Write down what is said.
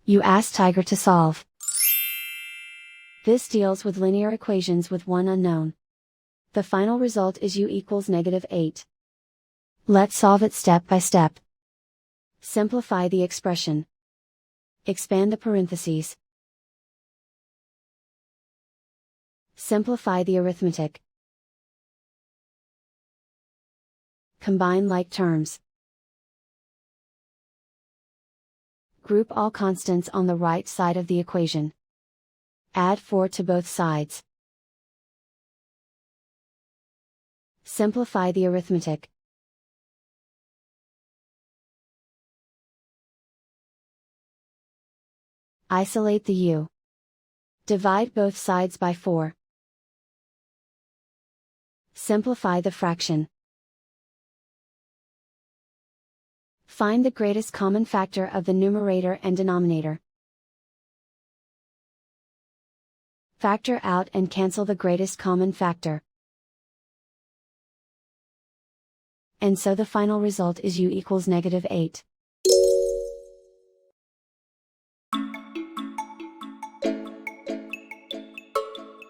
You ask Tiger to solve. This deals with linear equations with one unknown. The final result is u equals -8. Let's solve it step by step. Simplify the expression. Expand the parentheses. Simplify the arithmetic. Combine like terms. Group all constants on the right side of the equation. Add 4 to both sides. Simplify the arithmetic. Isolate the u. Divide both sides by 4. Simplify the fraction. Find the greatest common factor of the numerator and denominator. Factor out and cancel the greatest common factor. And so the final result is u equals -8.